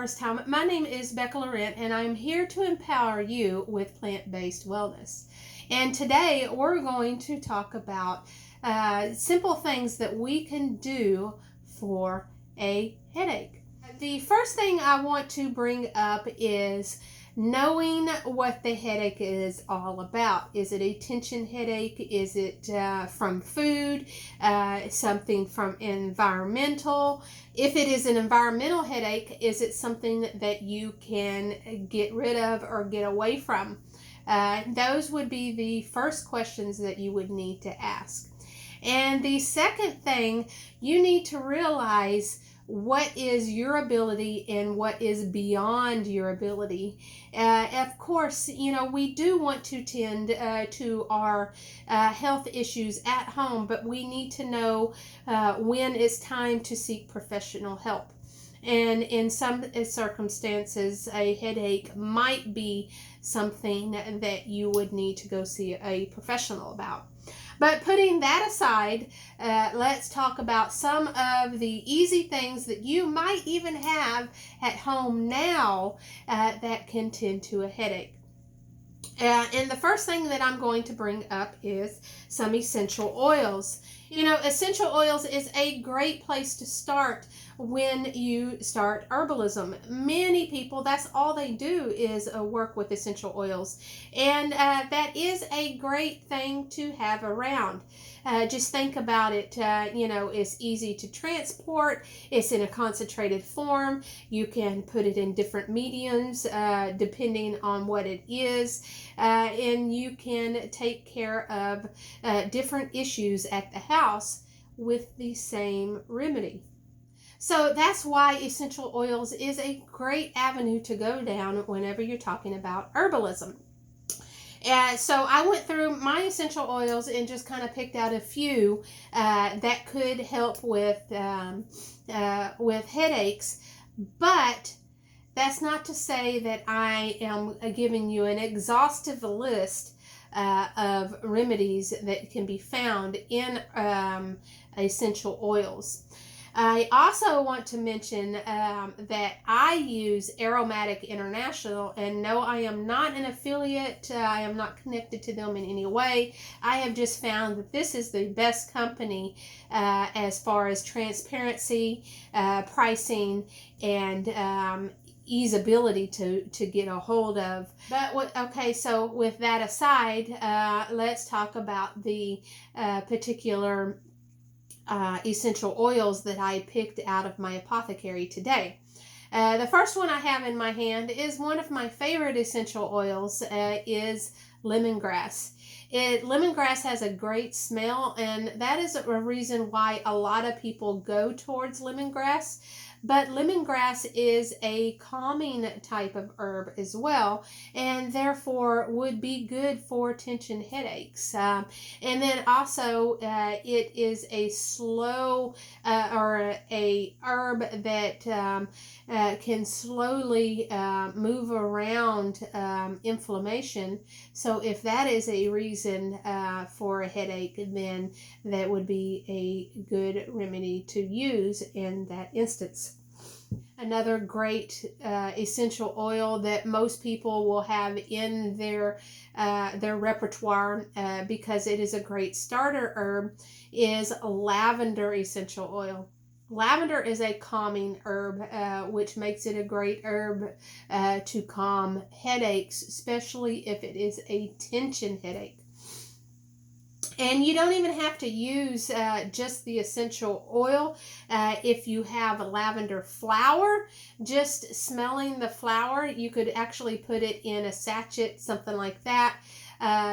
first time, my name is Becca Laurent, and I'm here to empower you with plant-based wellness. And today we're going to talk about simple things that we can do for a headache. The first thing I want to bring up is knowing what the headache is all about. Is it a tension headache? Is it from food? Something from environmental? If it is an environmental headache, is it something that you can get rid of or get away from? Those would be the first questions that you would need to ask. And the second thing, you need to realize what is your ability and what is beyond your ability. Of course, we do want to tend to our health issues at home, but we need to know when it's time to seek professional help. And in some circumstances, a headache might be something that you would need to go see a professional about. But putting that aside, let's talk about some of the easy things that you might even have at home now that can tend to a headache. And the first thing that I'm going to bring up is some essential oils. Essential oils is a great place to start when you start herbalism. Many people, that's all they do is work with essential oils. And that is a great thing to have around. Just think about it. It's easy to transport. It's in a concentrated form. You can put it in different mediums depending on what it is. And you can take care of different issues at the house with the same remedy. So that's why essential oils is a great avenue to go down whenever you're talking about herbalism. So I went through my essential oils and just kind of picked out a few that could help with headaches, but that's not to say that I am giving you an exhaustive list of remedies that can be found in essential oils. I also want to mention that I use Aromatic International, and no, I am not an affiliate. I am not connected to them in any way. I have just found that this is the best company as far as transparency, pricing, and easeability to get a hold of. But so with that aside, let's talk about the particular essential oils that I picked out of my apothecary today. The first one I have in my hand is one of my favorite essential oils, is lemongrass. Lemongrass has a great smell, and that is a reason why a lot of people go towards lemongrass. But lemongrass is a calming type of herb as well, and therefore would be good for tension headaches. And then also it is a slow or a herb that can slowly move around inflammation. So if that is a reason for a headache, then that would be a good remedy to use in that instance. Another great essential oil that most people will have in their repertoire because it is a great starter herb is lavender essential oil. Lavender is a calming herb, which makes it a great herb to calm headaches, especially if it is a tension headache. And you don't even have to use just the essential oil. If you have a lavender flower, just smelling the flower, you could actually put it in a sachet, something like that.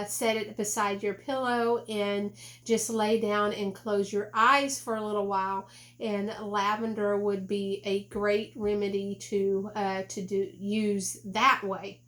Set it beside your pillow and just lay down and close your eyes for a little while. And lavender would be a great remedy to use that way.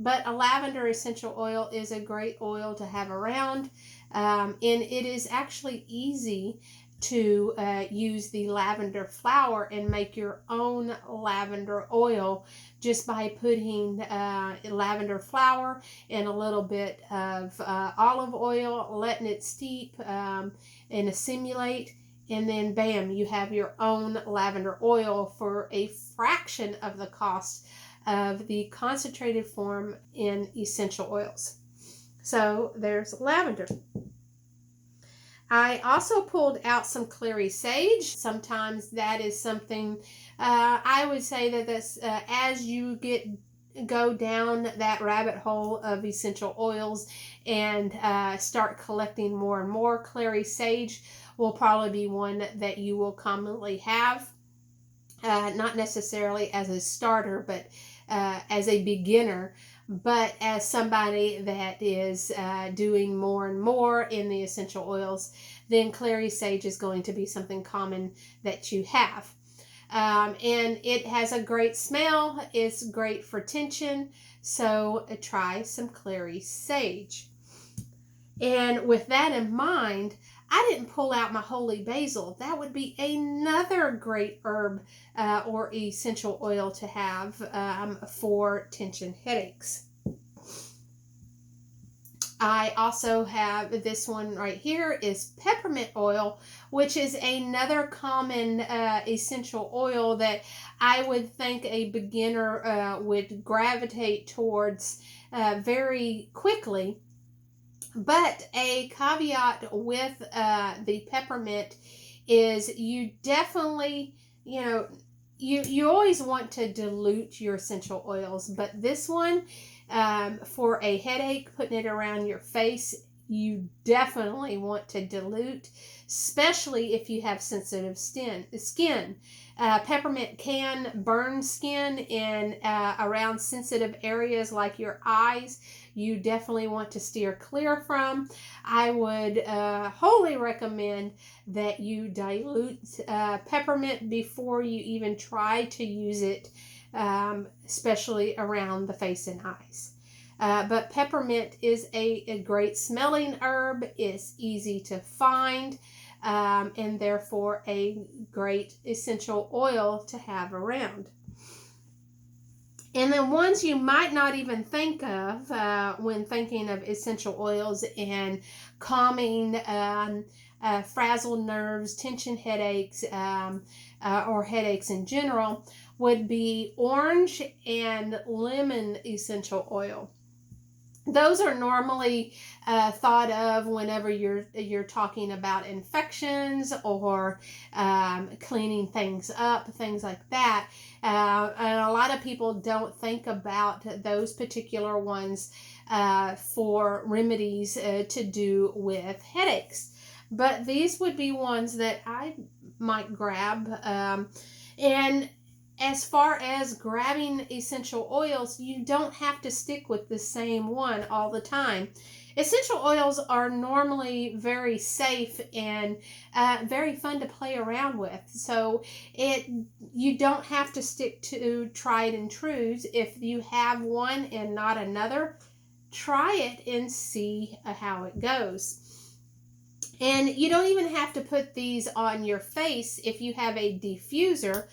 But a lavender essential oil is a great oil to have around. And it is actually easy to use the lavender flower and make your own lavender oil just by putting lavender flower and a little bit of olive oil, letting it steep and assimilate, and then bam, you have your own lavender oil for a fraction of the cost of the concentrated form in essential oils. So there's lavender. I also pulled out some Clary Sage. Sometimes that is something, I would say that that's, as you go down that rabbit hole of essential oils and start collecting more and more, Clary Sage will probably be one that you will commonly have. Not necessarily as a starter, but as a beginner, but as somebody that is doing more and more in the essential oils, then Clary Sage is going to be something common that you have. And it has a great smell. It's great for tension. So try some Clary Sage. And with that in mind, I didn't pull out my holy basil. That would be another great herb or essential oil to have for tension headaches. I also have this one right here is peppermint oil, which is another common essential oil that I would think a beginner would gravitate towards very quickly. But a caveat with the peppermint is you definitely, you always want to dilute your essential oils, but this one, for a headache, putting it around your face, you definitely want to dilute, especially if you have sensitive skin. Peppermint can burn skin in around sensitive areas like your eyes. You definitely want to steer clear from. I would wholly recommend that you dilute peppermint before you even try to use it, especially around the face and eyes. But peppermint is a great smelling herb. It's easy to find, and therefore a great essential oil to have around. And then ones you might not even think of when thinking of essential oils and calming frazzled nerves, tension headaches, or headaches in general would be orange and lemon essential oil. Those are normally thought of whenever you're talking about infections or cleaning things up, things like that. And a lot of people don't think about those particular ones for remedies to do with headaches. But these would be ones that I might grab. And as far as grabbing essential oils, you don't have to stick with the same one all the time. Essential oils are normally very safe and very fun to play around with. So you don't have to stick to tried and trues. If you have one and not another, try it and see how it goes. And you don't even have to put these on your face if you have a diffuser.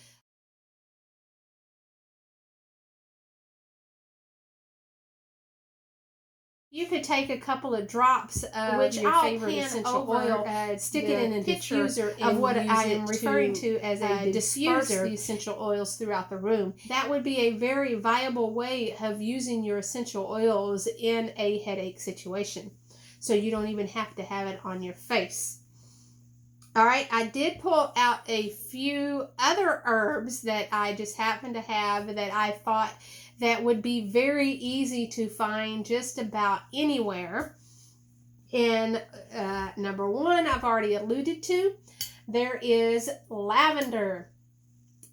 You could take a couple of drops of your favorite essential oil, stick it in a diffuser of what I am referring to as a diffuser, the essential oils throughout the room. That would be a very viable way of using your essential oils in a headache situation. So you don't even have to have it on your face. All right, I did pull out a few other herbs that I just happened to have that I thought that would be very easy to find just about anywhere. And number one, I've already alluded to. There is lavender.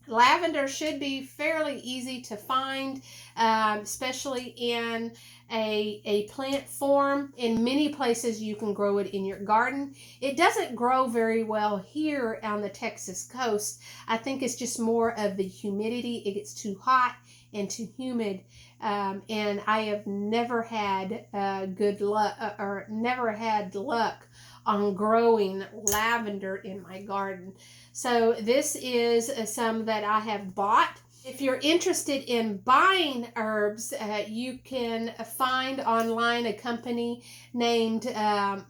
Lavender should be fairly easy to find, especially in a plant form. In many places you can grow it in your garden. It doesn't grow very well here on the Texas coast. I think it's just more of the humidity. It gets too hot and too humid, and I have never had good luck or never had luck on growing lavender in my garden. So this is some that I have bought, If you're interested in buying herbs, you can find online a company named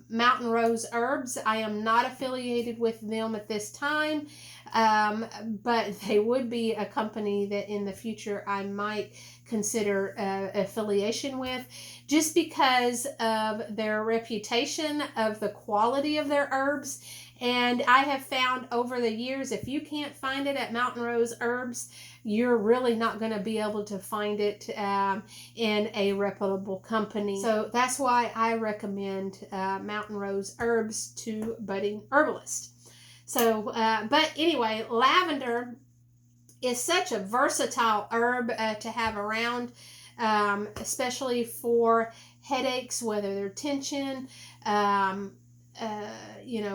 Mountain Rose Herbs. I am not affiliated with them at this time, but they would be a company that in the future I might consider affiliation with, just because of their reputation, of the quality of their herbs. And I have found over the years, if you can't find it at Mountain Rose Herbs, you're really not going to be able to find it in a reputable company. So that's why I recommend Mountain Rose Herbs to budding herbalists. So, but anyway, lavender is such a versatile herb to have around, especially for headaches, whether they're tension,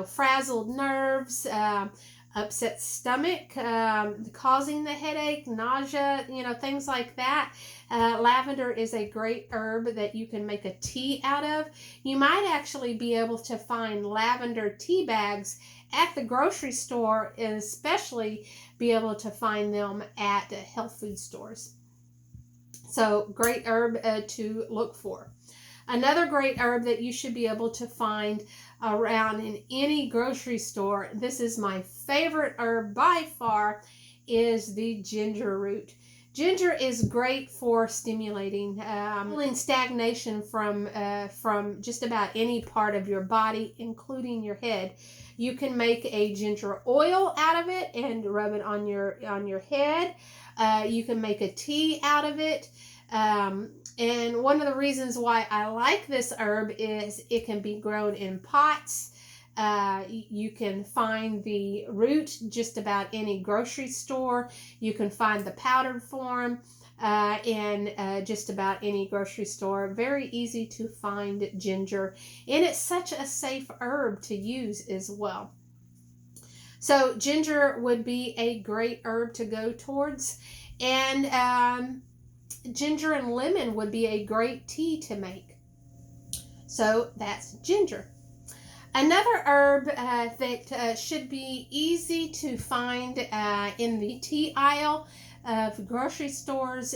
frazzled nerves, upset stomach, causing the headache, nausea, things like that. Lavender is a great herb that you can make a tea out of. You might actually be able to find lavender tea bags at the grocery store, and especially be able to find them at health food stores. So great herb to look for. Another great herb that you should be able to find around in any grocery store, this is my favorite herb by far, is the ginger root. Ginger is great for stimulating, healing stagnation from just about any part of your body, including your head. You can make a ginger oil out of it and rub it on your head. You can make a tea out of it. And one of the reasons why I like this herb is it can be grown in pots. You can find the root just about any grocery store. You can find the powdered form in just about any grocery store. Very easy to find ginger, and it's such a safe herb to use as well. So ginger would be a great herb to go towards, and ginger and lemon would be a great tea to make. So that's ginger. Another herb that should be easy to find in the tea aisle of grocery stores,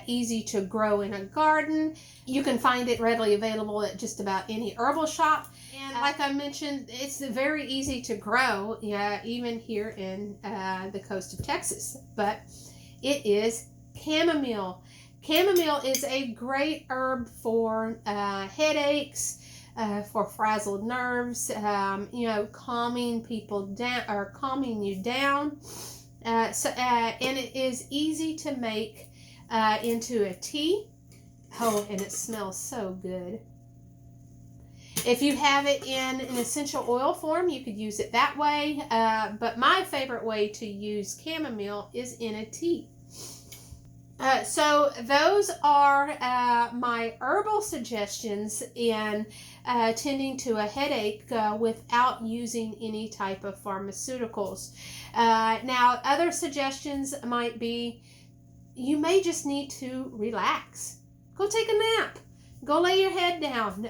easy to grow in a garden. You can find it readily available at just about any herbal shop. And like I mentioned, it's very easy to grow, even here in the coast of Texas. But it is chamomile. Chamomile is a great herb for headaches, for frazzled nerves, calming people down, or calming you down. And it is easy to make into a tea. Oh, and it smells so good. If you have it in an essential oil form, you could use it that way. But my favorite way to use chamomile is in a tea. So those are my herbal suggestions in tending to a headache without using any type of pharmaceuticals. Now, other suggestions might be you may just need to relax. Go take a nap. Go lay your head down.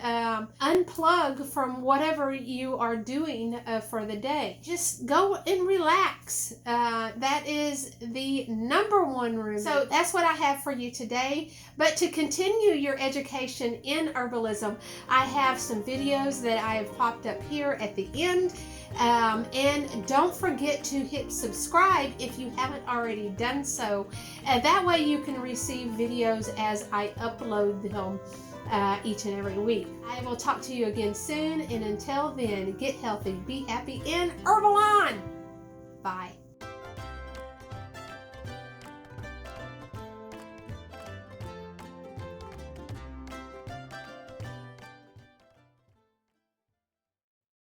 Unplug from whatever you are doing for the day. Just go and relax. That is the number one remedy. So that's what I have for you today. But to continue your education in herbalism, I have some videos that I have popped up here at the end. And don't forget to hit subscribe if you haven't already done so. That way you can receive videos as I upload them each and every week. I will talk to you again soon, and until then, get healthy, be happy, and herbal on! Bye.